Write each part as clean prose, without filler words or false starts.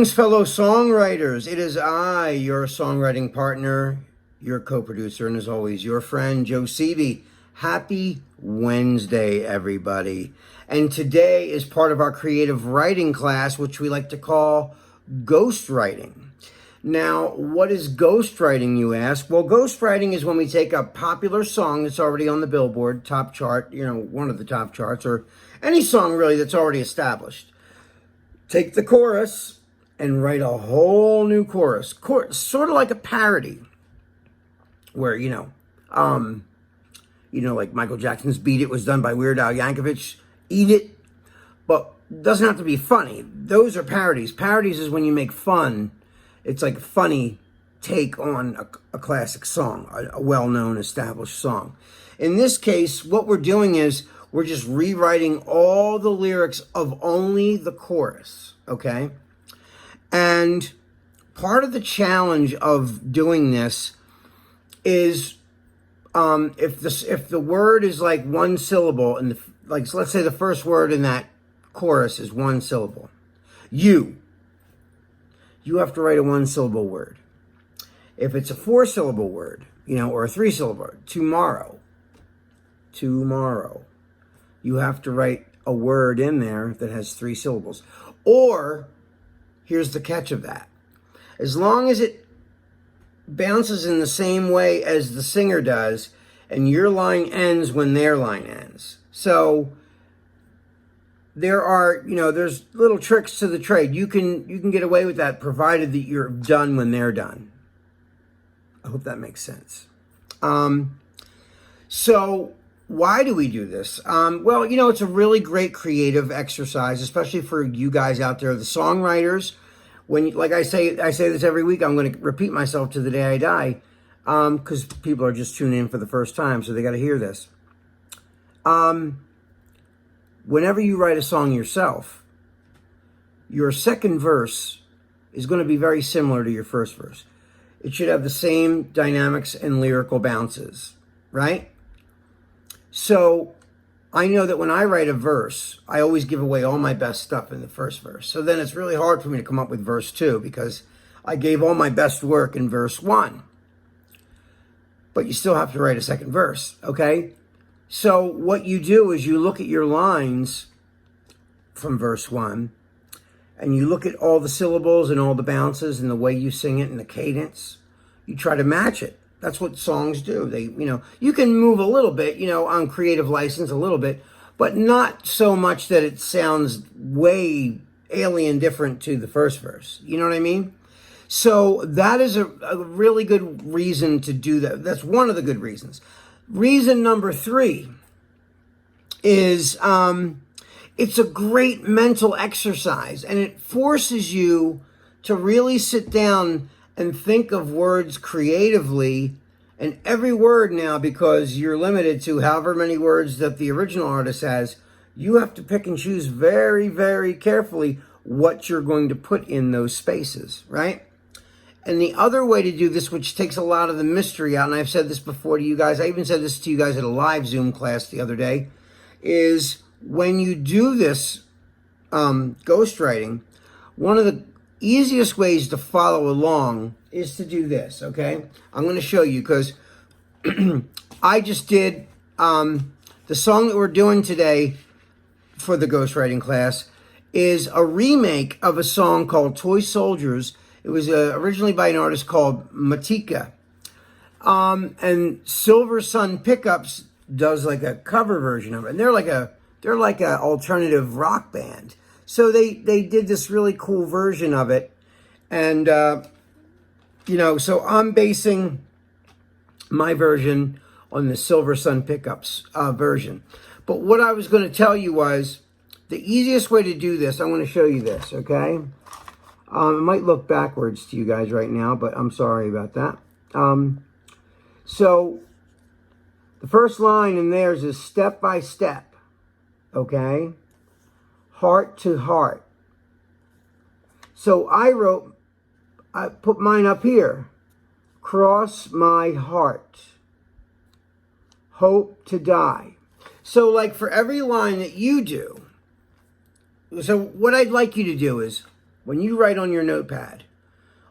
Greetings, fellow songwriters. It is I, your songwriting partner, your co-producer, and as always, your friend, Joe Seavey. Happy Wednesday, everybody. And today is part of our creative writing class, which we like to call ghostwriting. Now, what is ghostwriting, you ask? Well, ghostwriting is when we take a popular song that's already on the Billboard top chart, one of the top charts, or any song really that's already established. Take the chorus and write a whole new chorus. Sort of like a parody where, like Michael Jackson's Beat It was done by Weird Al Yankovic. Eat It. But it doesn't have to be funny. Those are parodies. Parodies is when you make fun. It's like a funny take on a classic song, a well-known established song. In this case, what we're doing is we're just rewriting all the lyrics of only the chorus, okay? And part of the challenge of doing this is if the word is like one syllable, and so let's say the first word in that chorus is one syllable. You have to write a one-syllable word. If it's a four-syllable word, or a three-syllable word, tomorrow, you have to write a word in there that has three syllables. Or, here's the catch of that. As long as it bounces in the same way as the singer does, and your line ends when their line ends. So, there's little tricks to the trade. You can get away with that provided that you're done when they're done. I hope that makes sense. So why do we do this? Well, it's a really great creative exercise, especially for you guys out there, the songwriters. Like I say this every week, I'm going to repeat myself to the day I die, because people are just tuning in for the first time, so they got to hear this. Whenever you write a song yourself, your second verse is going to be very similar to your first verse. It should have the same dynamics and lyrical bounces, right? So I know that when I write a verse, I always give away all my best stuff in the first verse. So then it's really hard for me to come up with verse 2 because I gave all my best work in verse 1. But you still have to write a second verse, okay? So what you do is you look at your lines from verse 1, and you look at all the syllables and all the bounces and the way you sing it and the cadence. You try to match it. That's what songs do. You can move a little bit, on creative license a little bit, but not so much that it sounds way alien different to the first verse. You know what I mean? So that is a really good reason to do that. That's one of the good reasons. Reason number 3 is it's a great mental exercise, and it forces you to really sit down and think of words creatively. And every word now, because you're limited to however many words that the original artist has, you have to pick and choose very, very carefully what you're going to put in those spaces, right? And the other way to do this, which takes a lot of the mystery out, and I've said this before to you guys, I even said this to you guys at a live Zoom class the other day, is when you do this ghostwriting, one of the easiest ways to follow along is to do this, okay? I'm going to show you because I just did the song that we're doing today for the ghostwriting class is a remake of a song called Toy Soldiers. It was originally by an artist called Matika. And Silver Sun Pickups does like a cover version of it. And they're like a alternative rock band. So they did this really cool version of it. And, so I'm basing my version on the Silver Sun Pickups version. But what I was going to tell you was the easiest way to do this, I'm going to show you this, okay? It might look backwards to you guys right now, but I'm sorry about that. So the first line in theirs is step by step, okay? Heart to heart. So I put mine up here. Cross my heart. Hope to die. So like for every line that you do, so what I'd like you to do is when you write on your notepad,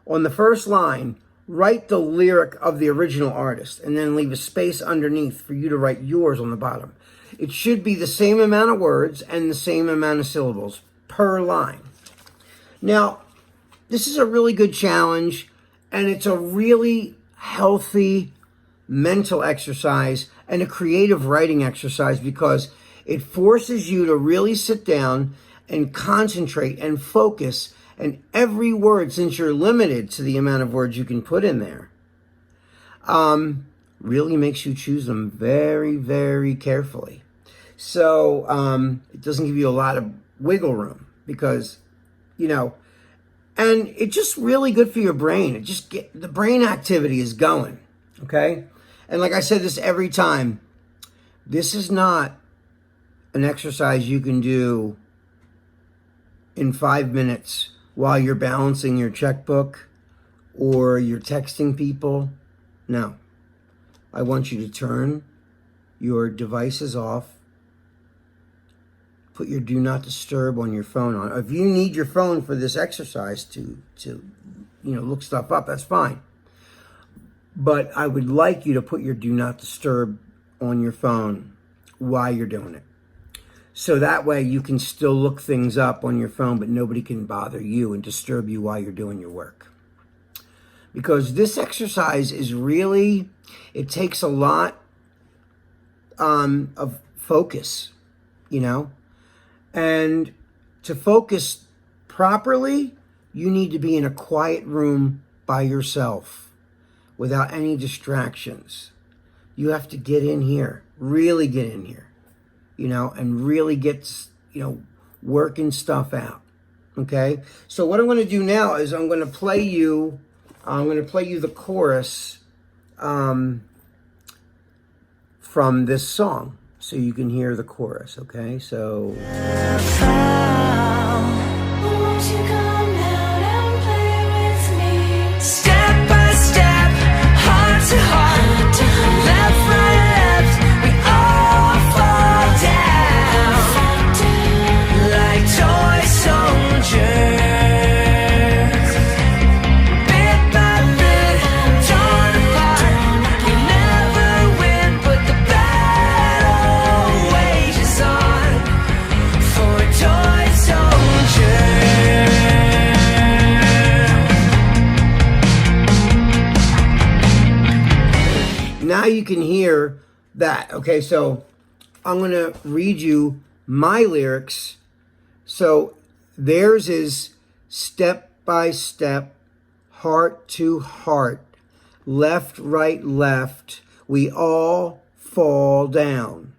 on the first line, write the lyric of the original artist and then leave a space underneath for you to write yours on the bottom. It should be the same amount of words and the same amount of syllables per line. Now, this is a really good challenge, and it's a really healthy mental exercise and a creative writing exercise because it forces you to really sit down and concentrate and focus. And every word, since you're limited to the amount of words you can put in there, really makes you choose them very, very carefully. So it doesn't give you a lot of wiggle room because, and it's just really good for your brain. It just the brain activity is going, okay? And like I said this every time, this is not an exercise you can do in 5 minutes while you're balancing your checkbook or you're texting people. No. I want you to turn your devices off. Put your do not disturb on your phone on. If you need your phone for this exercise to look stuff up, that's fine. But I would like you to put your do not disturb on your phone while you're doing it. So that way you can still look things up on your phone, but nobody can bother you and disturb you while you're doing your work. Because this exercise is really, it takes a lot of focus, And to focus properly, you need to be in a quiet room by yourself without any distractions. You have to get in here, really get in here. And really get, working stuff out, okay? So what I'm going to do now is I'm going to play you the chorus from this song so you can hear the chorus, okay? So... Won't you come down and play with me? Step by step, heart to heart, left, right, left, we all fall down like toy soldiers. Bit by bit, torn apart. We never win, but the battle wages on for toy soldiers. Now you can hear that. Okay, so I'm going to read you my lyrics. So theirs is step by step, heart to heart, left, right, left, we all fall down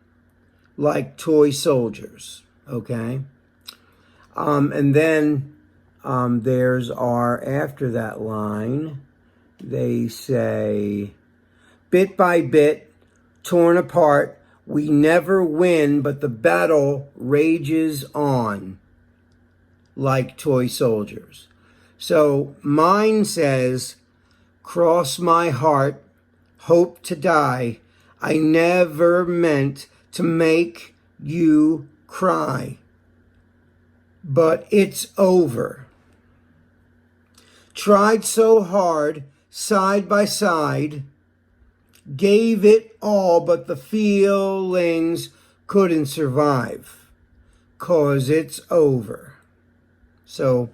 like toy soldiers. Okay? And then theirs are, after that line, they say, bit by bit, torn apart, we never win, but the battle rages on like toy soldiers. So mine says, cross my heart, hope to die. I never meant to make you cry, but it's over. Tried so hard, side by side, gave it all, but the feelings couldn't survive, 'cause it's over. So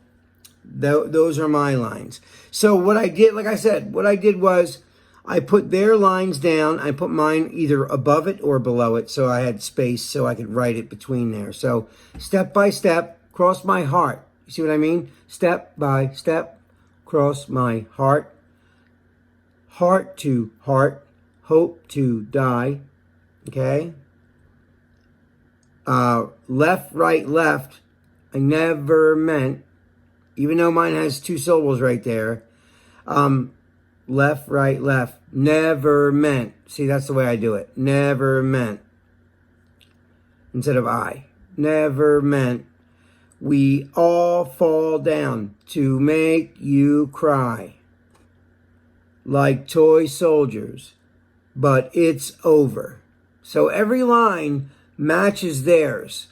those are my lines. So what I did, like I said, what I did was I put their lines down. I put mine either above it or below it, so I had space so I could write it between there. So step by step, cross my heart. You see what I mean? Step by step, cross my heart. Heart to heart, hope to die. Okay? Left, right, left. I never meant, even though mine has 2 syllables right there. Left, right, left. Never meant. See, that's the way I do it. Never meant. Instead of I. Never meant. We all fall down to make you cry like toy soldiers, but it's over. So every line matches theirs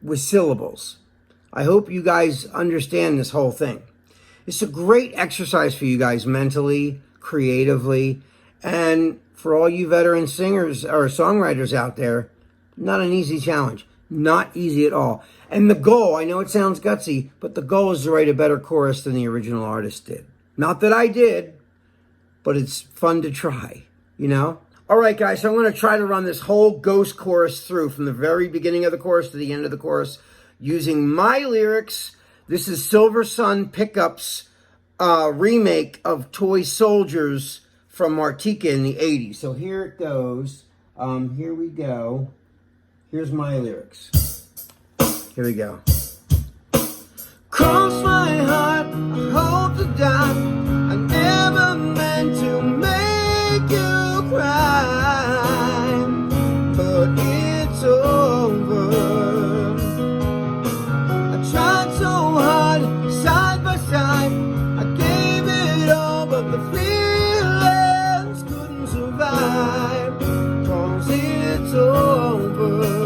with syllables. I hope you guys understand this whole thing. It's a great exercise for you guys mentally, creatively, and for all you veteran singers or songwriters out there, not an easy challenge. Not easy at all. And the goal, I know it sounds gutsy, but the goal is to write a better chorus than the original artist did. Not that I did, but it's fun to try, you know? All right, guys, so I'm going to try to run this whole Ghost chorus through from the very beginning of the chorus to the end of the chorus using my lyrics. This is Silver Sun Pickups remake of Toy Soldiers from Martika in the 80s. So here it goes. Here we go. Here's my lyrics. Here we go. Cross my heart, I hope to die. I never meant to make you cry, but it's over. I tried so hard, side by side. I gave it all, but the feelings couldn't survive, 'cause it's over.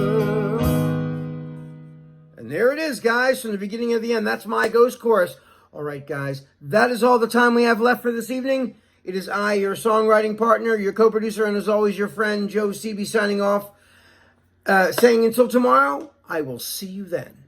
And there it is, guys, from the beginning to the end. That's my Ghost chorus. All right, guys, that is all the time we have left for this evening. It is I, your songwriting partner, your co-producer, and as always, your friend, Joe Seeby, signing off, saying until tomorrow, I will see you then.